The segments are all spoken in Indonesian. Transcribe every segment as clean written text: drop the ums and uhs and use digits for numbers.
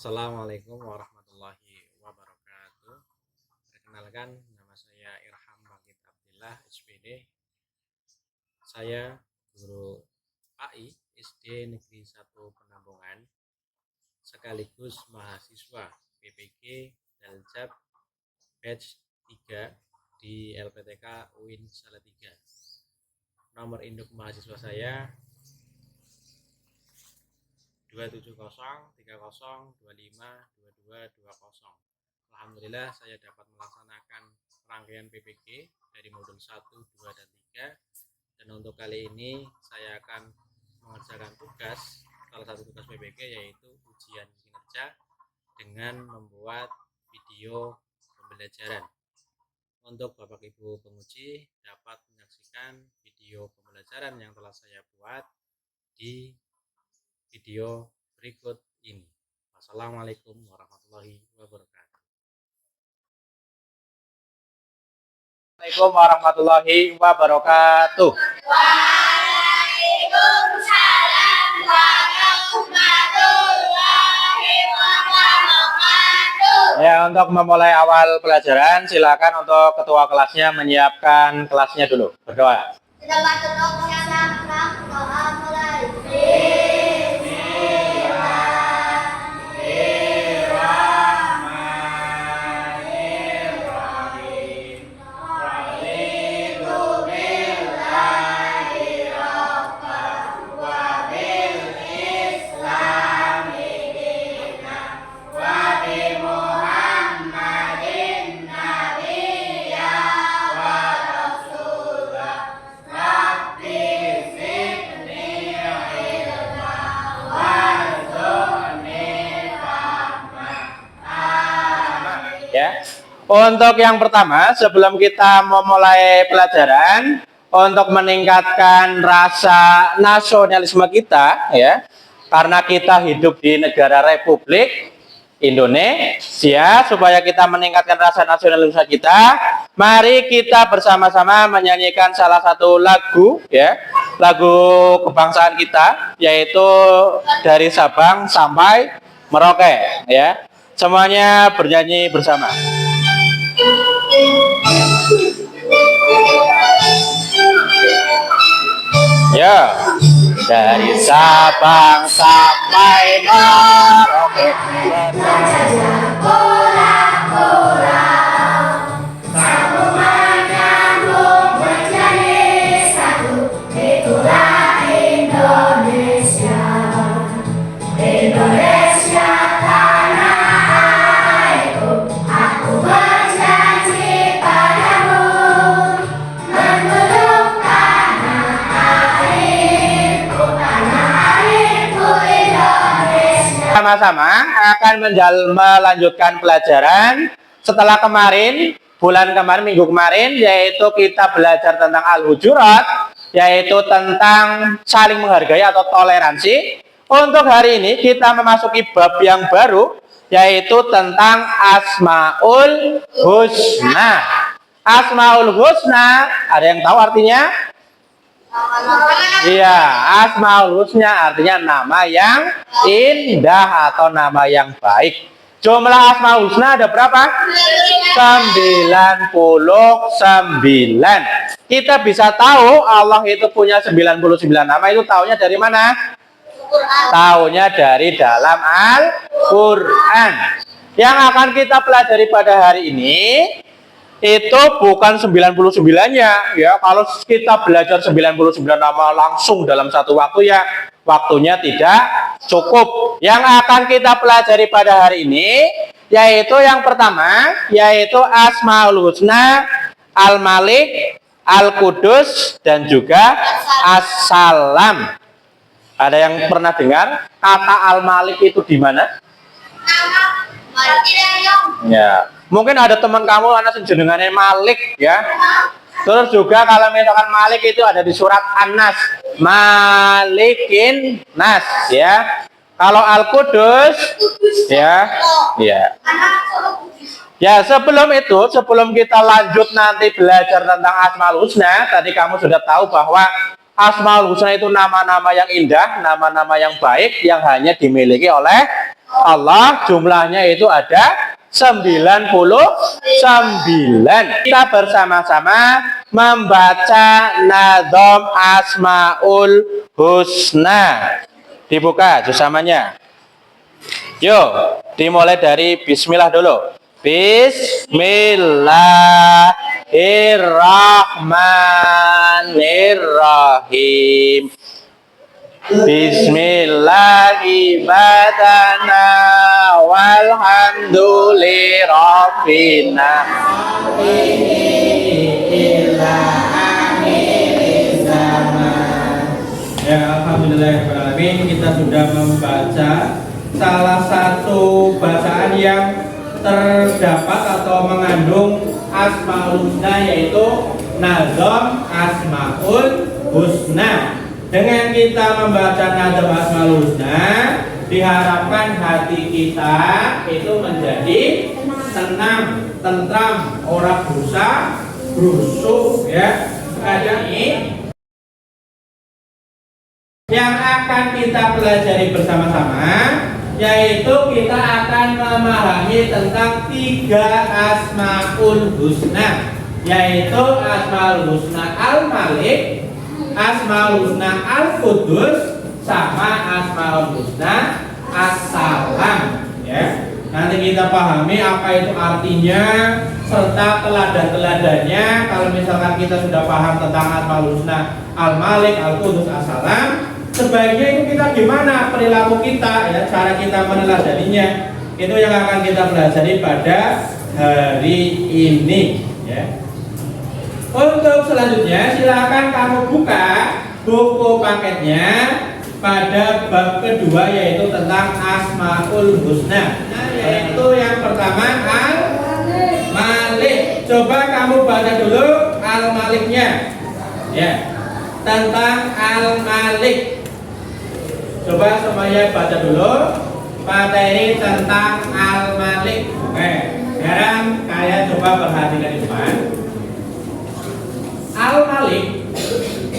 Assalamualaikum warahmatullahi wabarakatuh. Perkenalkan, nama saya Irham Bagit Abdillah, SPD. Saya guru AI SD Negeri 1 Penampungan, sekaligus mahasiswa PPG Daljab Batch 3 di LPTK UIN Salatiga. Nomor induk mahasiswa saya 27030252220. Alhamdulillah saya dapat melaksanakan rangkaian PPG dari modul 1, 2, dan 3. Dan untuk kali ini saya akan mengerjakan tugas, salah satu tugas PPG yaitu ujian kinerja dengan membuat video pembelajaran. Untuk Bapak Ibu penguji dapat menyaksikan video pembelajaran yang telah saya buat di video berikut ini. Wassalamualaikum warahmatullahi wabarakatuh. Assalamualaikum warahmatullahi wabarakatuh. Waalaikumsalam warahmatullahi wabarakatuh. Ya, untuk memulai awal pelajaran, silakan untuk ketua kelasnya menyiapkan kelasnya dulu. Berdoa. Selamat datang doa mulai. Ya. Untuk yang pertama, sebelum kita memulai pelajaran, untuk meningkatkan rasa nasionalisme kita, ya, karena kita hidup di negara Republik Indonesia, supaya kita meningkatkan rasa nasionalisme kita, mari kita bersama-sama menyanyikan salah satu lagu, ya, lagu kebangsaan kita, yaitu dari Sabang sampai Merauke, ya. Semuanya bernyanyi bersama. Ya, dari Sabang sampai Merauke. Sama-sama akan melanjutkan pelajaran setelah minggu kemarin, yaitu kita belajar tentang Al-Hujurat, yaitu tentang saling menghargai atau toleransi. Untuk hari ini kita memasuki bab yang baru, yaitu tentang Asmaul Husna. Asmaul Husna, ada yang tahu artinya? Iya, Asmaul Husna artinya nama yang indah atau nama yang baik. Jumlah Asmaul Husna ada berapa? 99. Kita bisa tahu Allah itu punya 99 nama, itu tahunya dari mana? Tahunya dari dalam Al-Quran. Yang akan kita pelajari pada hari ini itu bukan 99-nya, ya. Kalau kita belajar 99 nama langsung dalam satu waktu, ya waktunya tidak cukup. Yang akan kita pelajari pada hari ini yaitu yang pertama, yaitu Asmaul Husna, Al-Malik, Al-Qudus, dan juga As-Salam. Ada yang pernah dengar kata Al-Malik itu di mana? Ya, mungkin ada teman kamu anak jenengannya Malik, ya. Terus juga kalau misalkan Malik itu ada di surat An-Nas, Malikin Nas, ya. Kalau Al-Qudus, ya. Ya, sebelum kita lanjut nanti belajar tentang Asmaul Husna, tadi kamu sudah tahu bahwa Asmaul Husna itu nama-nama yang indah, nama-nama yang baik yang hanya dimiliki oleh Allah jumlahnya itu ada 99. Kita bersama-sama membaca Nadhom Asmaul Husna. Dibuka jusamanya. Yuk, dimulai dari bismillah dulu. Bismillahirrahmanirrahim. Bismillahi badana walhamdulillahirrahmanirrahim. Ya, alhamdulillahirrahmanirrahim, kita sudah membaca salah satu bacaan yang terdapat atau mengandung Asmaul Husna, yaitu Nazom Asmaul Husna. Dengan kita membaca Nazom Asmaul Husna, diharapkan hati kita itu menjadi tenang, tentram, ora busa, brusuk, ya. Ada ini yang akan kita pelajari bersama-sama, yaitu kita akan memahami tentang 3 Asmaul Husna, yaitu Asmaul Husna Al-Malik, Asmaul Husna Al-Qudus, sama Asmaul Husna As-Salam, ya. Nanti kita pahami apa itu artinya serta teladan-teladannya. Kalau misalkan kita sudah paham tentang Asmaul Husna Al-Malik, Al-Qudus, As-Salam, sebaiknya itu kita gimana perilaku kita, ya, cara kita meneladaninya. Itu yang akan kita pelajari pada hari ini, ya. Untuk selanjutnya silakan kamu buka buku paketnya pada bab kedua, yaitu tentang Asmaul Husna. Yaitu yang pertama Al-Malik. Coba kamu baca dulu Al-Maliknya, ya, tentang Al-Malik. Coba semuanya baca dulu materi tentang Al-Malik. Oke, sekarang kalian coba perhatikan di depan. Al-Malik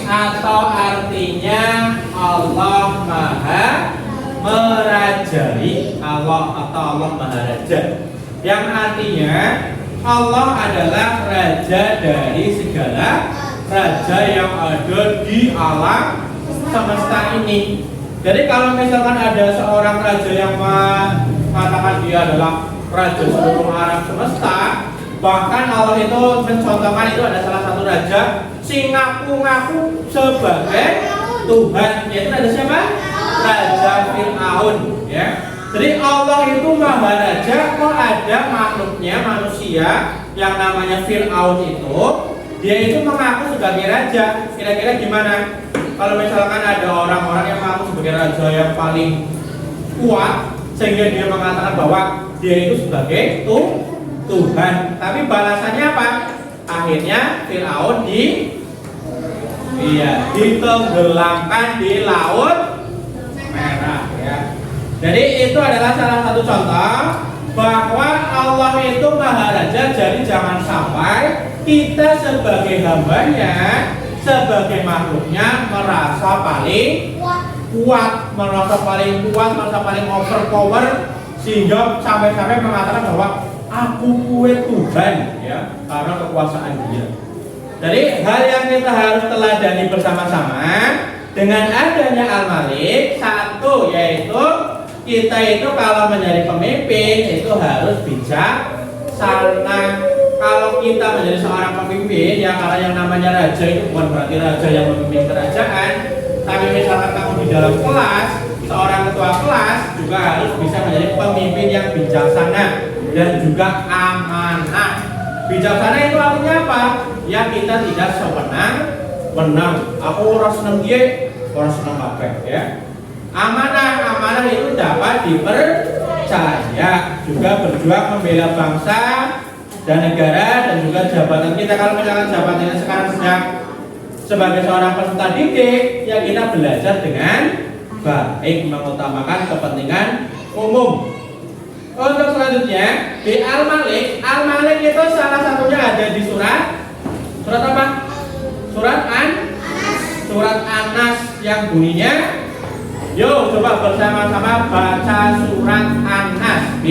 atau artinya Allah Maha Merajai, Allah atau Allah Maha Raja, yang artinya Allah adalah raja dari segala raja yang ada di alam semesta ini. Jadi kalau misalkan ada seorang raja yang mengatakan dia adalah raja seluruh alam semesta, bahkan Allah itu mencontohkan itu ada salah satu raja sing ngaku-ngaku sebagai Tuhan, yaitu ada siapa? Raja Fir'aun, ya. Jadi Allah itu Maha Raja, kok ada makhluknya, manusia yang namanya Fir'aun itu, dia itu mengaku sebagai raja. Kira-kira gimana? Kalau misalkan ada orang-orang yang mengaku sebagai raja yang paling kuat, sehingga dia mengatakan bahwa dia itu sebagai Tuhan, tapi balasannya apa? Akhirnya Fir'aun ditenggelamkan di Laut Merah, ya. Jadi itu adalah salah satu contoh bahwa Allah itu Maha Raja. Jadi jangan sampai kita sebagai hambanya, sebagai makhluknya merasa paling kuat, merasa paling overpower, sehingga sampai-sampai mengatakan bahwa aku kue Tuhan, ya, karena kekuasaan dia. Jadi hal yang kita harus teladani bersama-sama dengan adanya Al-Malik, satu, yaitu kita itu kalau menjadi pemimpin itu harus bijaksana. Kalau kita menjadi seorang pemimpin, ya, karena yang namanya raja itu bukan berarti raja yang memimpin kerajaan, tapi misalkan kamu di dalam kelas, seorang ketua kelas juga harus bisa menjadi pemimpin yang bijaksana dan juga amanah. Bijaksana itu artinya apa? Ya, kita tidak sewenang-wenang. Aku orang seneng dia, orang seneng kabeh, ya. Amanah itu dapat dipercaya, juga berjuang membela bangsa dan negara dan juga jabatan kita. Kalau misalkan jabatannya sekarang sedang sebagai seorang peserta didik, ya kita belajar dengan baik, mengutamakan kepentingan umum. Untuk selanjutnya di Al-Malik itu salah satunya ada di surat apa? Surat Anas yang bunyinya Yuk coba bersama-sama baca surat An-Nas.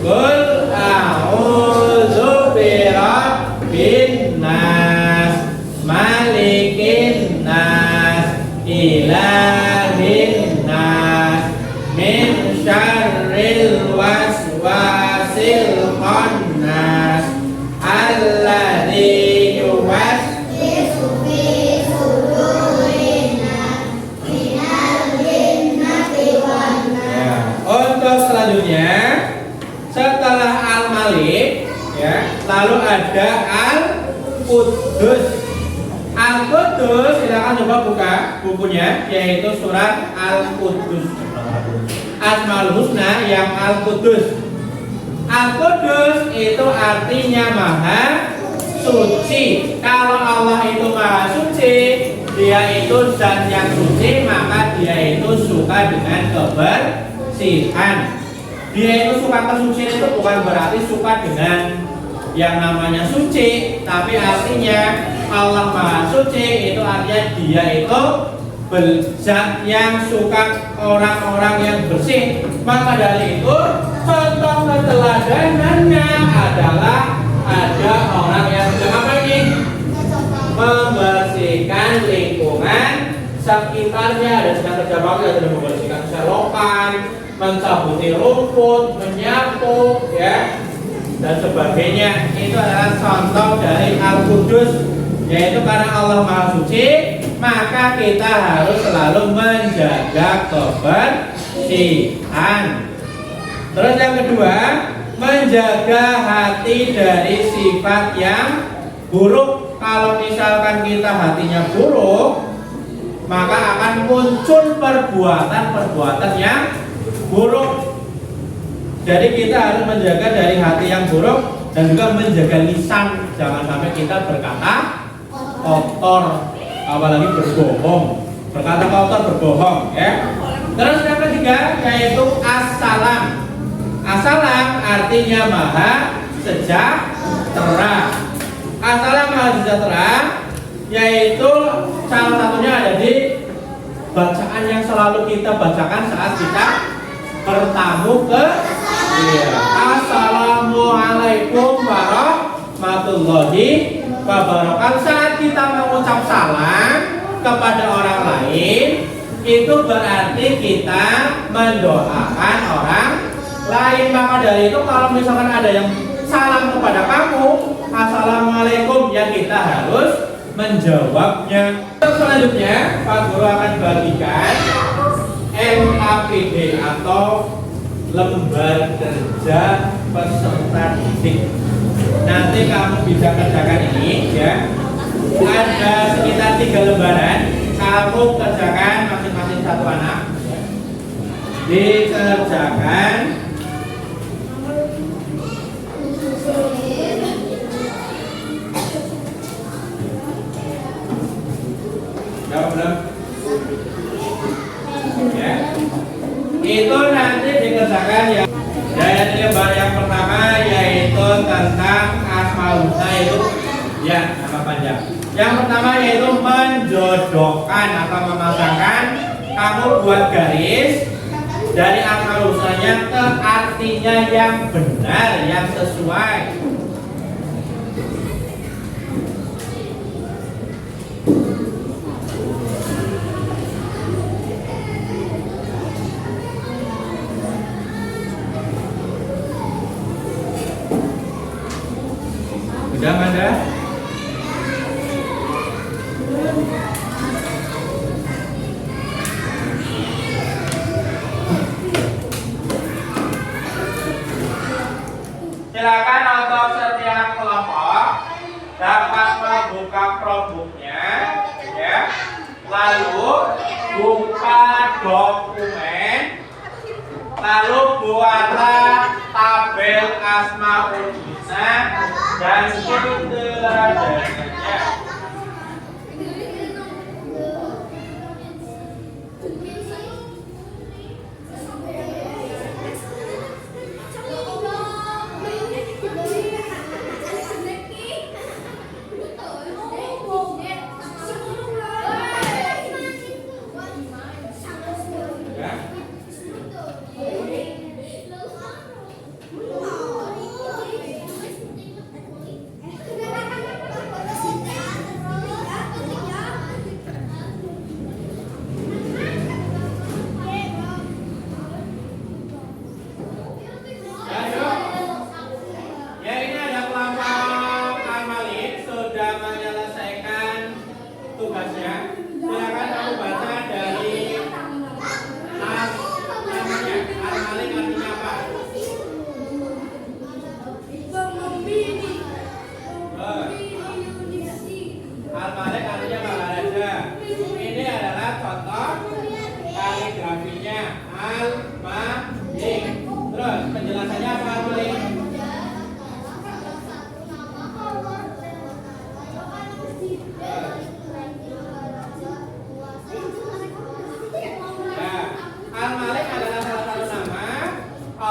Qul a'udzu birabbin nas, malikin nas, ilahin nas, min syarril waswasil khannas, alladzi Yesu fi sudurin nas, minal jinnati wan nas. Untuk selanjutnya setelah Al-Malik ya, lalu ada Al-Quddus. Al-Quddus silakan coba buka bukunya, yaitu surat Al-Quddus. Asmaul Husna yang Al-Quddus. Al-Quddus itu artinya maha suci. Kalau Allah itu maha suci, dia itu zat yang suci, maka dia itu suka dengan kebersihan. Dia itu suka kesucian itu bukan berarti suka dengan yang namanya suci, tapi artinya Allah maha suci itu artinya dia itu zat yang suka orang-orang yang bersih. Maka dari itu contoh keteladanannya adalah ada orang yang sedang apa ini? Membersihkan lingkungan sekitarnya. Ada sedang kerja bakti, ada membersihkan selokan, mencabuti rumput, menyapu, ya, dan sebagainya. Itu adalah contoh dari Al-Quddus, yaitu karena Allah Maha Suci, maka kita harus selalu menjaga kebersihan. Terus yang kedua, menjaga hati dari sifat yang buruk. Kalau misalkan kita hatinya buruk, maka akan muncul perbuatan-perbuatan yang buruk. Jadi kita harus menjaga dari hati yang buruk dan juga menjaga lisan. Jangan sampai kita berkata kotor, apalagi berbohong. Berkata kotor, berbohong, ya. Terus yang ketiga yaitu assalam. Assalam artinya maha sejahtera. Assalam maha sejahtera yaitu salah satunya ada di bacaan yang selalu kita bacakan saat kita bertamu ke Assalamualaikum warahmatullahi wabarakatuh. Saat kita mengucap salam kepada orang lain, itu berarti kita mendoakan orang lain. Maka dari itu kalau misalkan ada yang salam kepada kamu, Assalamualaikum, ya kita harus menjawabnya. Selanjutnya Pak Guru akan bagikan LKPD atau lembar kerja peserta didik. Nanti kamu bisa kerjakan ini, ya. Ada sekitar 3 lembaran. Kamu kerjakan masing-masing satu anak. Dikerjakan. Jawab belum? Ya. Itu nanti dikerjakan ya. Dari lembar yang pertama yaitu tentang Asmaul Husna, itu ya nama panjang. Yang pertama yaitu menjodohkan atau memasangkan. Kamu buat garis dari Asmaul Husnanya ke artinya yang benar, yang sesuai. Sudah ada? Silakan untuk setiap kelompok dapat membuka Chromebook-nya, ya. Lalu buka dokumen, lalu buatlah tabel Asmaul Husna dan sederhananya.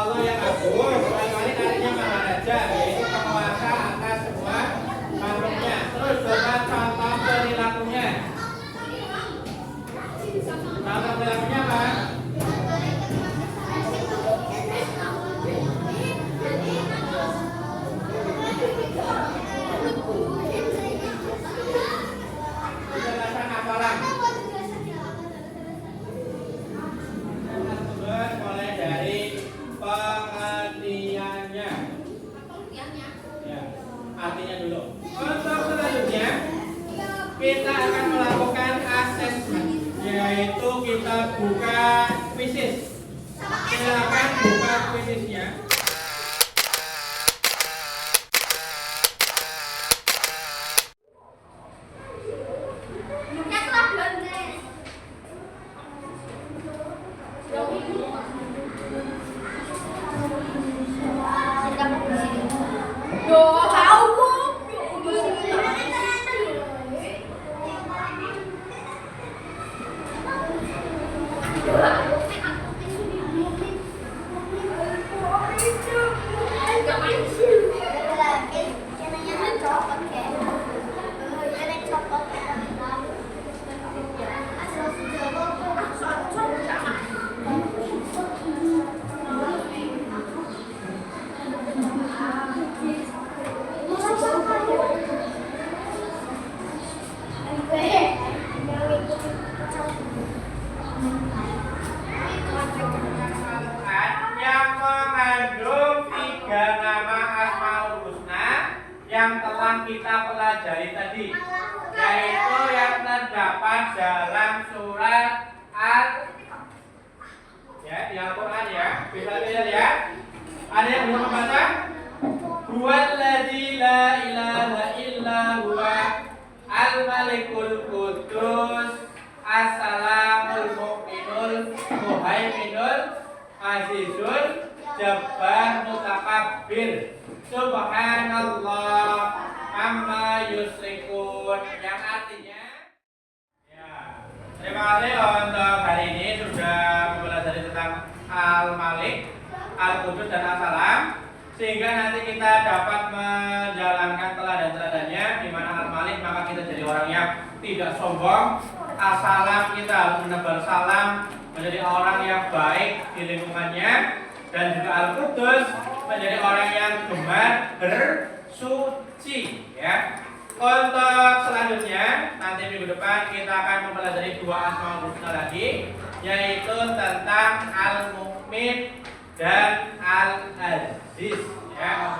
Allah yang agung, Al-Malik artinya Maharaja, yaitu penguasa atas semua makhluknya. Terus coba contoh perilakunya. Contoh perilakunya apa? Penjelasan hafalan. Mulai dari pengertiannya. Ya, artinya dulu. Untuk selanjutnya kita akan melakukan asesmen, yaitu kita buka kuisis. Silakan buka kuisisnya. Yang mengandung 3 nama Asmaul Husna yang telah kita pelajari tadi, yaitu yang terdapat dalam surat di Al-Quran ya, bisa lihat ya. Ada yang belum membaca? Huwallazi la ilaha illa huwa al-malikul qudus as-salamul mu'minul muhaiminul azizul jabbar mutakabbir subhanallah amma yusrikun, yang artinya ya. Terima kasih untuk hari ini sudah mempelajari tentang Al-Malik, Al-Qudus dan As-Salam, sehingga nanti kita dapat menjalankan teladan-teladannya. Di mana Al-Malik maka kita jadi orang yang tidak sombong, As-Salam kita harus menebar salam, menjadi orang yang baik di lingkungannya, dan juga Al-Qudus menjadi orang yang gemar bersuci ya. Untuk selanjutnya nanti minggu depan kita akan mempelajari 2 Asmaul Husna lagi, yaitu tentang Al-Mu'min dan Al-Aziz ya.